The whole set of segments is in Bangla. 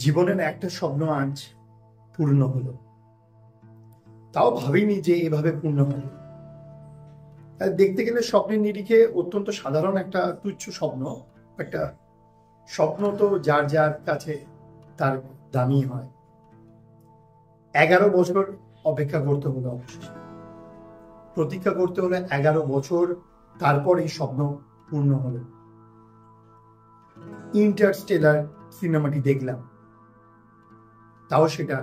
জীবনের একটা স্বপ্ন আজ পূর্ণ হলো, তাও ভাবিনি যে এভাবে পূর্ণ হবে। দেখতে গেলে স্বপ্নের নিরিখে অত্যন্ত সাধারণ একটা তুচ্ছ স্বপ্ন, একটা স্বপ্ন তো যার যার কাছে তার দামি হয়। 11 বছর অপেক্ষা করতে হলো, অবশেষে প্রতীক্ষা করতে হলো 11 বছর, তারপর এই স্বপ্ন পূর্ণ হলো। ইন্টারস্টেলার সিনেমাটি দেখলাম, তাও সেটা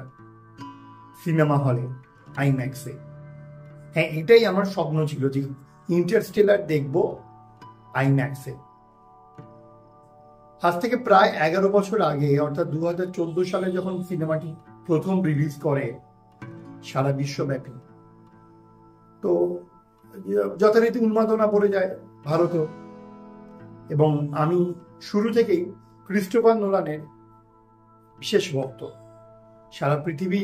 সিনেমা হলে, আইম্যাক্সে। হ্যাঁ, এটাই আমার স্বপ্ন ছিল যে ইন্টারস্টেলার দেখব আইম্যাক্সে। আজ থেকে প্রায় 11 বছর আগে, অর্থাৎ 2014 সালে যখন সিনেমাটি প্রথম রিলিজ করে সারা বিশ্বব্যাপী, তো যথারীতি উন্মাদনা পড়ে যায় ভারতেও। এবং আমি শুরু থেকেই ক্রিস্টোফার নোলানের বিশেষ ভক্ত। সারা পৃথিবী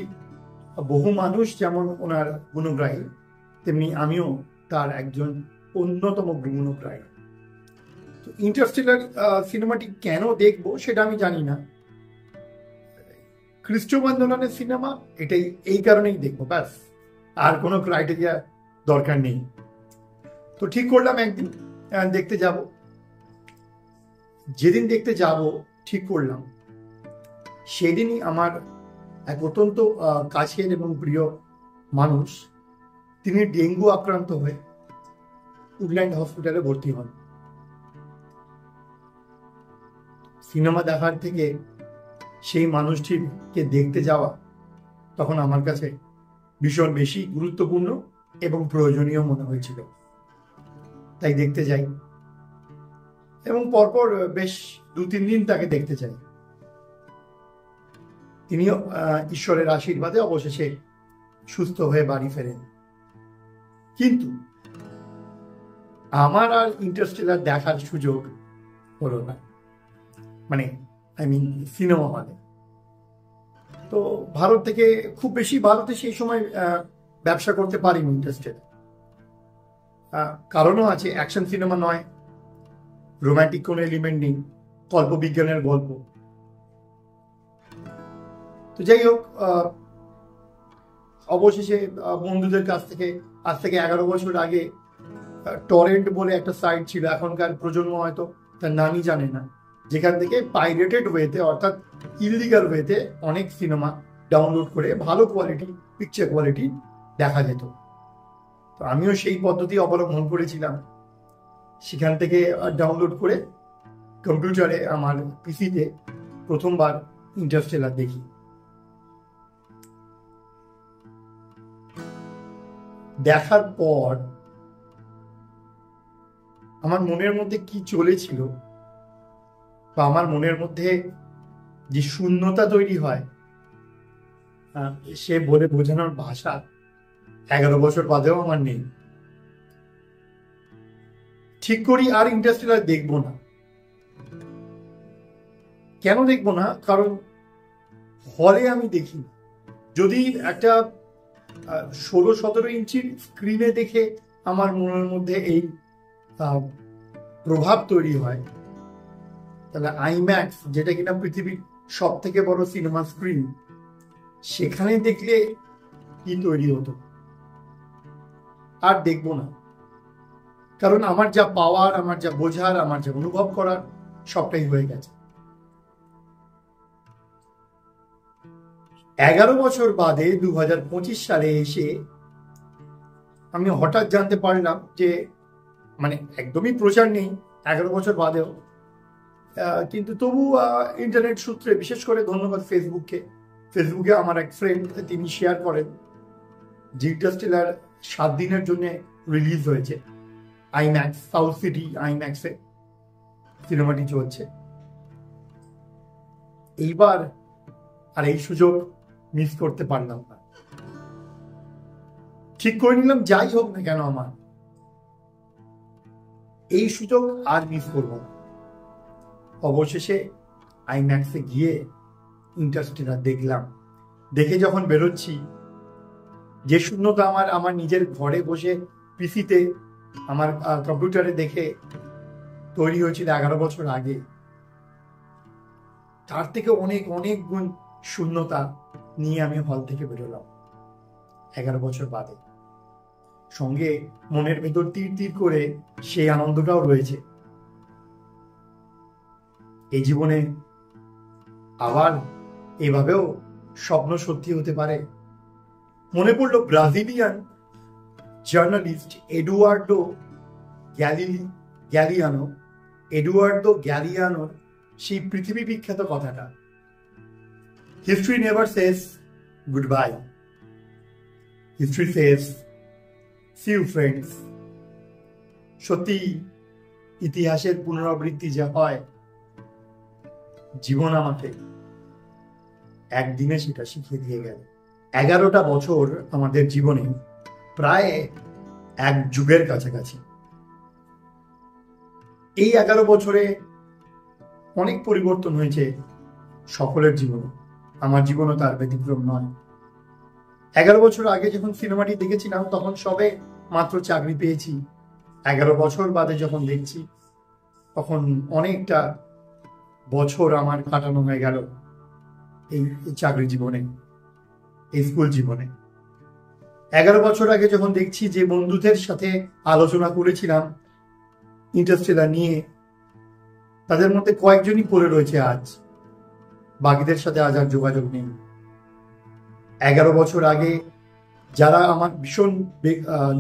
বহু মানুষ যেমন ওনার গুণগ্রাহী, তেমনি আমিও তার একজন অন্যতম গুণগ্রাহী। তো ইন্টারস্টেলার সিনেমাটি কেন দেখবো সেটা আমি জানি না। ক্রিস্টোফার নোলানের সিনেমা, এটাই এই কারণেই দেখবো, ব্যাস। আর কোনো ক্রাইটেরিয়া দরকার নেই। তো ঠিক করলাম একদিন দেখতে যাব। যেদিন দেখতে যাব ঠিক করলাম, সেদিনই আমার এক অত্যন্ত কাছের এবং প্রিয় মানুষ, তিনি ডেঙ্গু আক্রান্ত হয়ে উডল্যান্ড হসপিটালে ভর্তি হন। সিনেমা দেখার থেকে সেই মানুষটিকে দেখতে যাওয়া তখন আমার কাছে ভীষণ বেশি গুরুত্বপূর্ণ এবং প্রয়োজনীয় মনে হয়েছিল। তাই দেখতে যাই এবং পরপর বেশ 2-3 দিন তাকে দেখতে যাই। তিনিও ঈশ্বরের আশীর্বাদে অবশেষে সুস্থ হয়ে বাড়ি ফেরেন। কিন্তু আমার আর ইন্টারস্টেলার দেখার সুযোগ হলো না, মানে সিনেমা হলে। তো ভারত থেকে খুব বেশি, ভারতে সেই সময় ব্যবসা করতে পারিনি ইন্টারস্টেলার। কারণও আছে, অ্যাকশন সিনেমা নয়, রোম্যান্টিক কোনো এলিমেন্ট নেই, কল্পবিজ্ঞানের গল্প। তো যাই হোক, অবশেষে বন্ধুদের কাছ থেকে, আজ থেকে 11 বছর আগে টরেন্ট বলে একটা সাইট ছিল, এখনকার প্রজন্ম হয়তো তার নামই জানে না, যেখান থেকে পাইরেটেড ওয়েতে, অর্থাৎ ইললিগাল ওয়েতে অনেক সিনেমা ডাউনলোড করে ভালো কোয়ালিটি, পিকচার কোয়ালিটি দেখা যেত। তো আমিও সেই পদ্ধতি অবলম্বন করেছিলাম। সেখান থেকে ডাউনলোড করে কম্পিউটারে, আমার পিসিতে প্রথমবার ইন্টারস্টেলার দেখি। দেখার পর আমার মনের মধ্যে কি চলেছিল, বা আমার মনের মধ্যে যে শূন্যতা তৈরি হয়, সে বলে বোঝানোর ভাষা 11 বছর বাদেও আমার নেই। ঠিক করি আর ইন্টারস্টেলার দেখবো না। কেন দেখবো না? কারণ হলে আমি দেখি, যদি একটা 16-17 ইঞ্চির স্ক্রিনে দেখে আমার মনের মধ্যে এই প্রভাব তৈরি হয়, তাহলে আইম্যাক্স, যেটা কিনা পৃথিবীর সব থেকে বড় সিনেমা স্ক্রিন, সেখানে দেখলে কি তৈরি হতো। আর দেখবো না, কারণ আমার যা পাওয়ার, আমার যা বোঝার, আমার যা অনুভব করার, সবটাই হয়ে গেছে। 11 বছর বাদে 2025 সালে এসে আমি হঠাৎ জানতে পারলাম যে, মানে একদমই প্রচার নেই 11 বছর বাদেও, কিন্তু তবু ইন্টারনেট সূত্রে, বিশেষ করে ধন্যবাদ ফেসবুকে আমার এক ফ্রেন্ড, তিনি শেয়ার করেন যে ইন্টারস্টেলার 7 দিনের জন্য রিলিজ হয়েছে আইম্যাক্স, সাউথ সিটি আইম্যাক্সে সিনেমাটি চলছে। এইবার আর এই সুযোগ মিস করতে পারলাম না। ঠিক করে নিলাম, যাই হোক না কেন আমার এই সুযোগ আর মিস করবো না। অবশেষে আইম্যাক্সে গিয়ে ইন্টারস্টেলার দেখলাম। দেখে যখন বেরোচ্ছি, যে শূন্যতা আমার নিজের ঘরে বসে পিসিতে, আমার কম্পিউটারে দেখে তৈরি হয়েছিল 11 বছর আগে, তার থেকে অনেক অনেক গুণ শূন্যতা নিয়ে আমি হল থেকে বেরোলাম 11 বছর বাদে। সঙ্গে মনের ভেতর তীর তীর করে সেই আনন্দটাও রয়েছে। এই জীবনে আবার এভাবেও স্বপ্ন সত্যি হতে পারে। মনে পড়লো ব্রাজিলিয়ান জার্নালিস্ট এডুয়ার্ডো গ্যালিয়ানোর সেই পৃথিবী বিখ্যাত কথাটা, history never says goodbye, history says see you friends. সত্যি ইতিহাসের পুনরাবৃত্তি যা হয়, জীবন আমাকে একদিনে সেটা শিখিয়ে দিয়ে গেল। 11টা বছর আমাদের জীবনে প্রায় এক যুগের কাছাকাছি। এই 11 বছরে অনেক পরিবর্তন হয়েছে সকলের জীবনে, আমার জীবনও তার ব্যতিক্রম নয়। 11 বছর আগে যখন সিনেমাটি দেখেছিলাম তখন সবে মাত্র চাকরি পেয়েছি। 11 বছর বাদে যখন দেখছি তখন অনেকটা বছর আমার কাটানো হয়ে গেল এই চাকরি জীবনে, এই স্কুল জীবনে। 11 বছর আগে যখন দেখছি যে বন্ধুদের সাথে আলোচনা করেছিলাম ইন্টারস্টেলার নিয়ে, তাদের মধ্যে কয়েকজনই পড়ে রয়েছে আজ, বাকিদের সাথে আজ আর যোগাযোগ নেই। 11 বছর আগে যারা আমার ভীষণ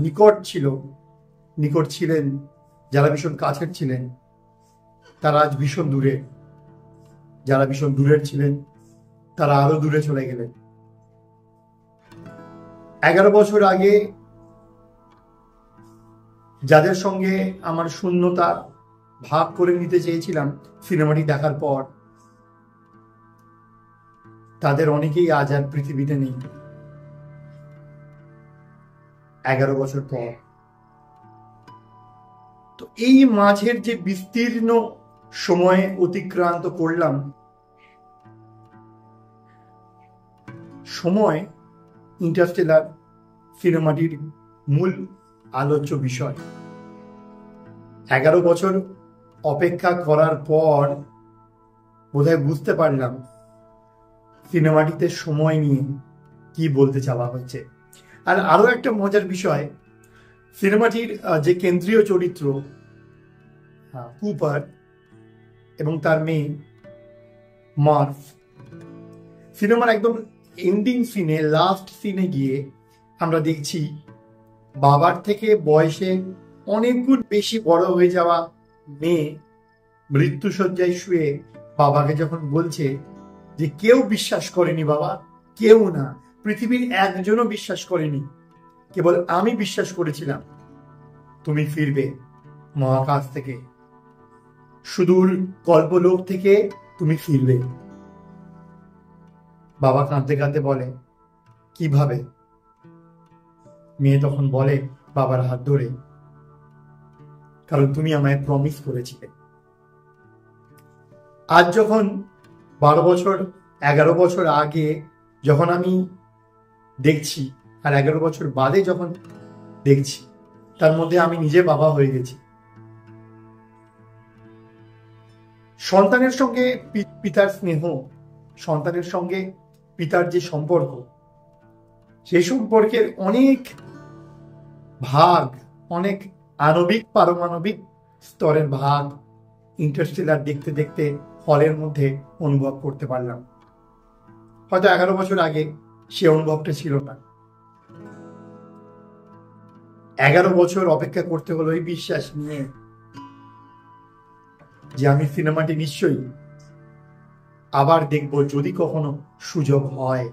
নিকট ছিলেন, যারা ভীষণ কাছের ছিলেন, তারা আজ ভীষণ দূরে। যারা ভীষণ দূরের ছিলেন তারা আরো দূরে চলে গেলেন। 11 বছর আগে যাদের সঙ্গে আমার শূন্যতা ভাগ করে নিতে চেয়েছিলাম সিনেমাটি দেখার পর, তাদের অনেকেই আজ আর পৃথিবীতে নেই। 11 বছর পর তো এই মাঝের যে বিস্তীর্ণ সময়ে অতিক্রান্ত করলাম, সময় ইন্টারস্টেলার সিনেমাটির মূল আলোচ্য বিষয়। 11 বছর অপেক্ষা করার পর বোধহয় বুঝতে পারলাম সিনেমাটিতে সময় নিয়ে কি বলতে চাওয়া হচ্ছে। আর আরো একটা মজার বিষয়, সিনেমাটির যে কেন্দ্রীয় চরিত্র কুপার এবং তার মেয়ে মার্ভ, সিনেমার একদম এন্ডিং সিনে, লাস্ট সিনে গিয়ে আমরা দেখছি বাবার থেকে বয়সে অনেক গুণ বেশি বড় হয়ে যাওয়া মেয়ে মৃত্যুশয্যায় শুয়ে বাবাকে যখন বলছে যে কেউ বিশ্বাস করেনি বাবা, কেউ না, পৃথিবীর একজনও বিশ্বাস করেনি, কেবল আমি বিশ্বাস করেছিলাম তুমি ফিরবে মহাকাশ থেকে, সুদূর কল্পলোক থেকে তুমি ফিরবে। বাবা কাঁদতে কাঁদতে বলে কিভাবে? মেয়ে তখন বলে বাবার হাত ধরে, কারণ তুমি আমায় প্রমিস করেছিলে। আজ যখন 12 বছর 11 বছর আগে যখন আমি দেখছি আর 11 বছর বাদে যখন দেখছি, তার মধ্যে আমি নিজে বাবা হয়ে গেছি। সন্তানের সঙ্গে পিতার স্নেহ, সন্তানের সঙ্গে পিতার যে সম্পর্ক, সেই সম্পর্কের অনেক ভাগ, অনেক আণবিক পারমাণবিক স্তরের ভাগ ইন্টারস্টেলার দেখতে দেখতে হলের মধ্যে অনুভব করতে পারলাম। হয়তো 11 বছর আগে সে অনুভবটা ছিল না। 11 বছর অপেক্ষা করতে হলো এই বিশ্বাস নিয়ে যে আমি সিনেমাটি নিশ্চয়ই আবার দেখব যদি কখনো সুযোগ হয়।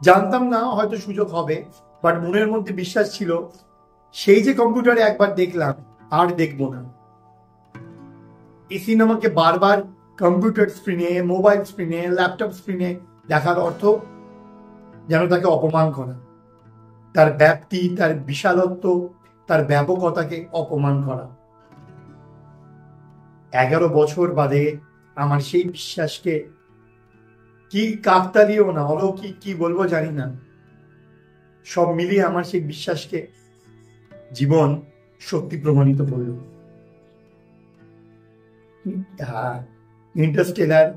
জানতাম না হয়তো সুযোগ হবে, বাট মনের মধ্যে বিশ্বাস ছিল সেই যে কম্পিউটারে একবার দেখলাম আর দেখব না। এই সিনেমাকে বারবার কম্পিউটার স্ক্রিনে, মোবাইল স্ক্রিনে, ল্যাপটপ স্ক্রিনে দেখার অর্থ যেন তাকে অপমান করা, তার ব্যাপ্তি, তার বিশালত্ব, তার ব্যাপকতাকে অপমান করা। 11 বছর বাদে আমার সেই বিশ্বাসকে কি কাকতালীয় না অলৌকিক কি বলবো জানি না, সব মিলিয়ে আমার সেই বিশ্বাসকে জীবন সত্যি প্রমাণিত করল। ইন্টারস্টেলার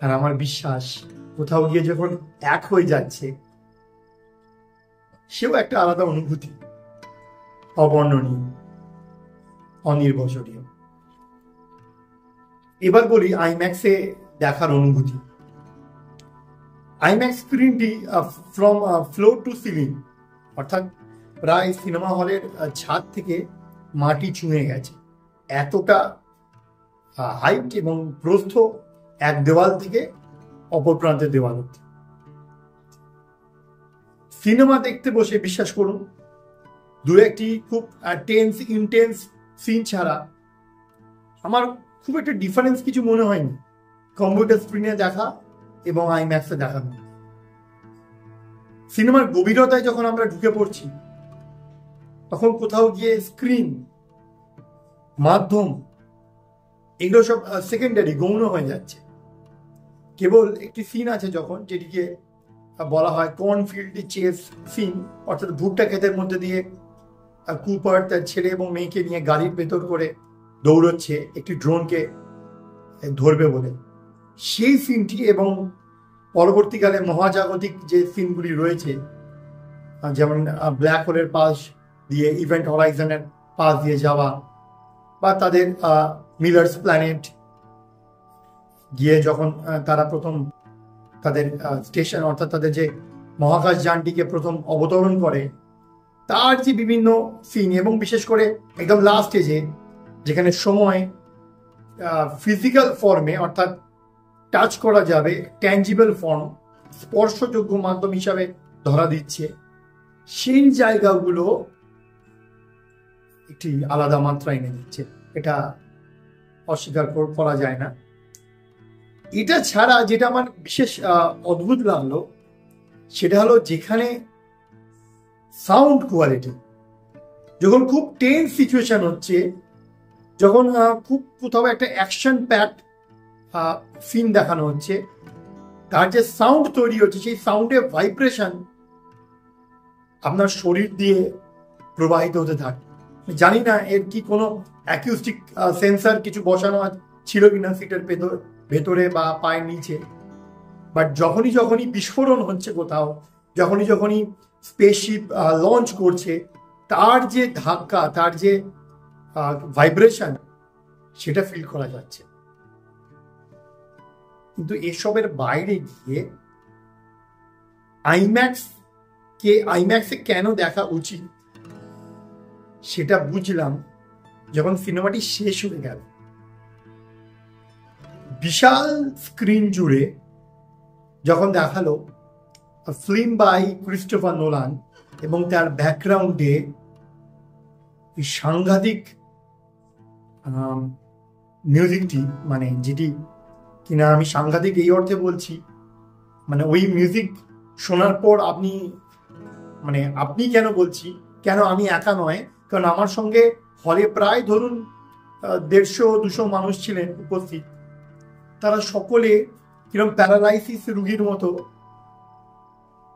আর আমার বিশ্বাস কোথাও গিয়ে যখন এক হয়ে যাচ্ছে, সেও একটা আলাদা অনুভূতি, অবর্ণনীয়, অনির্বচনীয়। এবার বলি আইম্যাক্সে দেখার অনুভূতি। আইম্যাক্স স্ক্রিনটি ফ্রম ফ্লোর টু সিলিং, অর্থাৎ প্রায় সিনেমা হলের ছাদ থেকে মাটি ছুঁয়ে গেছে, এতটা হাইট এবং প্রস্থ এক দেওয়াল থেকে অপর প্রান্তের দেওয়াল অবধি। সিনেমা দেখতে বসে বিশ্বাস করুন দু একটি খুব ইন্টেন্স সিন ছাড়া আমার খুব একটা ডিফারেন্স কিছু মনে হয়নি কম্পিউটার স্ক্রিনে দেখা এবং আইম্যাক্সে দেখানো। সিনেমার গভীরতায় যখন আমরা ঢুকে পড়ছি, তখন কোথাও গিয়ে স্ক্রিন, মাধ্যম, এগুলো সব সেকেন্ডারি, গৌণ হয়ে যাচ্ছে। কেবল একটি সিন আছে যখন, যেটিকে বলা হয় কর্নফিল্ড চেস সিন, অর্থাৎ ভুট্টা ক্ষেতের মধ্যে দিয়ে কুপার তার ছেলে এবং মেয়েকে নিয়ে গাড়ির ভেতর করে দৌড়চ্ছে একটি ড্রোনকে ধরবে বলে। সেই সিনটি এবং পরবর্তীকালে মহাজাগতিক যে সিনগুলি রয়েছে, যেমন ব্ল্যাক হোলের পাশ দিয়ে, ইভেন্ট হরাইজনের পাশ দিয়ে যাওয়া, বা তাদের মিলার্স প্ল্যানেট গিয়ে যখন তারা প্রথম তাদের স্টেশন, অর্থাৎ তাদের যে মহাকাশ যানটিকে প্রথম অবতরণ করে, তার যে বিভিন্ন সিন, এবং বিশেষ করে একদম লাস্ট স্টেজে যেখানে সময় ফিজিক্যাল ফর্মে, অর্থাৎ টাচ করা যাবে, ট্যাঞ্জিবল ফর্ম, স্পর্শযোগ্য মাধ্যম হিসাবে ধরা দিচ্ছে, সেই জায়গাগুলো একটি আলাদা মাত্রা এনে দিচ্ছে, এটা অস্বীকার করা যায় না। এটা ছাড়া যেটা আমার বিশেষ অদ্ভুত লাগলো, সেটা হলো যেখানে সাউন্ড কোয়ালিটি, যখন খুব টেন্স সিচুয়েশন হচ্ছে, যখন খুব কোথাও একটা অ্যাকশন প্যাক সিন দেখানো হচ্ছে, তার যে সাউন্ড তৈরি হচ্ছে, সেই সাউন্ডের ভাইব্রেশন আপনার শরীর দিয়ে প্রবাহিত হতে থাকে। জানি না এর কি কোনো অ্যাকিউস্টিক সেন্সার কিছু বসানো ছিল কিনা সিটের ভেতরে বা পায়ের নিচে, বাট যখনই বিস্ফোরণ হচ্ছে কোথাও, যখনই স্পেসশিপ লঞ্চ করছে, তার যে ধাক্কা, তার যে ভাইব্রেশন, সেটা ফিল করা যাচ্ছে। কিন্তু এসবের বাইরে গিয়ে আইম্যাক্সে কেন দেখা উচিত, সেটা বুঝলাম যখন সিনেমাটি শেষ হয়ে গেল। বিশাল স্ক্রিন জুড়ে যখন দেখালো ফিল্ম বাই ক্রিস্টোফার নোলান, এবং তার ব্যাকগ্রাউন্ডে সাংঘাতিক মিউজিকটি, মানে যেটি কিনা আমি সাংঘাতিক এই অর্থে বলছি, মানে ওই মিউজিক শোনার পর আপনি কেন বলছি, কেন আমি একা নয়, কারণ আমার সঙ্গে হলে প্রায় ধরুন 150-200 মানুষ ছিলেন উপস্থিত। তারা সকলে কিরকম প্যারালাইসিস রুগীর মতো,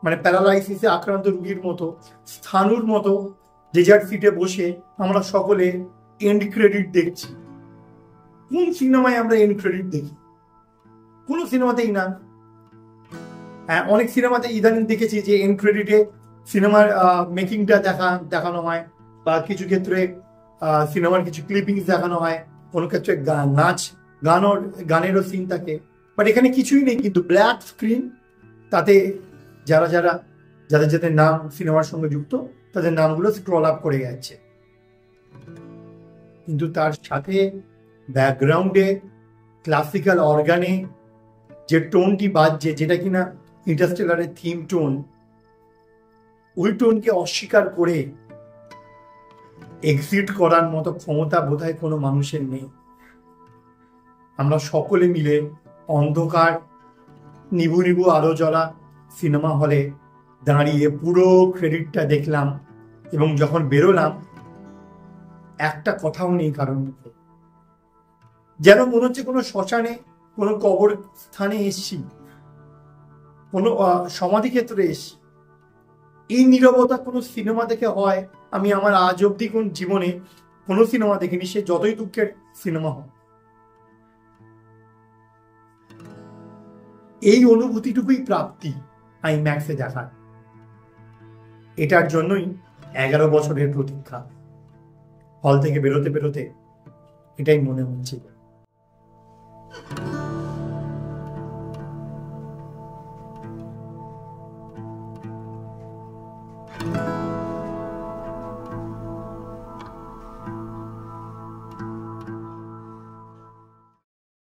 মানে প্যারালাইসিসে আক্রান্ত রুগীর মতো, স্থানুর মতো যে যার সিটে বসে আমরা সকলে এন্ড ক্রেডিট দেখছি। কোন সিনেমায় আমরা এন্ড ক্রেডিট দেখি? কোনো সিনেমাতেই না। অনেক সিনেমাতে ইদানিং দেখেছি যে এন্ড ক্রেডিটে সিনেমার মেকিংটা দেখানো হয়, বা কিছু ক্ষেত্রে সিনেমার কিছু ক্লিপিংস দেখানো হয়, কোনো ক্ষেত্রে গানেরও সিন থাকে, বাট এখানে কিছুই নেই। কিন্তু ব্ল্যাক স্ক্রিন, তাতে যাদের নাম সিনেমার সঙ্গে যুক্ত, তাদের নামগুলো স্ক্রল আপ করে যাচ্ছে। কিন্তু তার সাথে ব্যাকগ্রাউন্ডে ক্লাসিক্যাল অর্গানে যে টোনটি বাজছে, যেটা কিনা ইন্টারস্টেলারের থিম টোন, ওই টোনকে অস্বীকার করে এক্সিট করার মতো ক্ষমতা বোধহয় কোনো মানুষের নেই। আমরা সকলে মিলে অন্ধকার, নিবু আলো জ্বলা সিনেমা হলে দাঁড়িয়ে পুরো ক্রেডিটটা দেখলাম, এবং যখন বেরোলাম একটা কথাও নেই কারণ, যেন মনে হচ্ছে কোনো শ্মশানে, কোনো কবর স্থানে এসছি, কোনো সমাধি ক্ষেত্রে এসছি। এই নীরবতা কোনো সিনেমা দেখে হয় আমি আমার আজ অব্দি কোন জীবনে কোনো সিনেমা দেখিনি, সে যতই দুঃখের সিনেমা হোক। এই অনুভূতিটুকুই প্রাপ্তি আইম্যাক্সে দেখার। এটার জন্যই 11 বছরের প্রতীক্ষা। হল থেকে বেরোতে বেরোতে এটাই মনে হচ্ছে।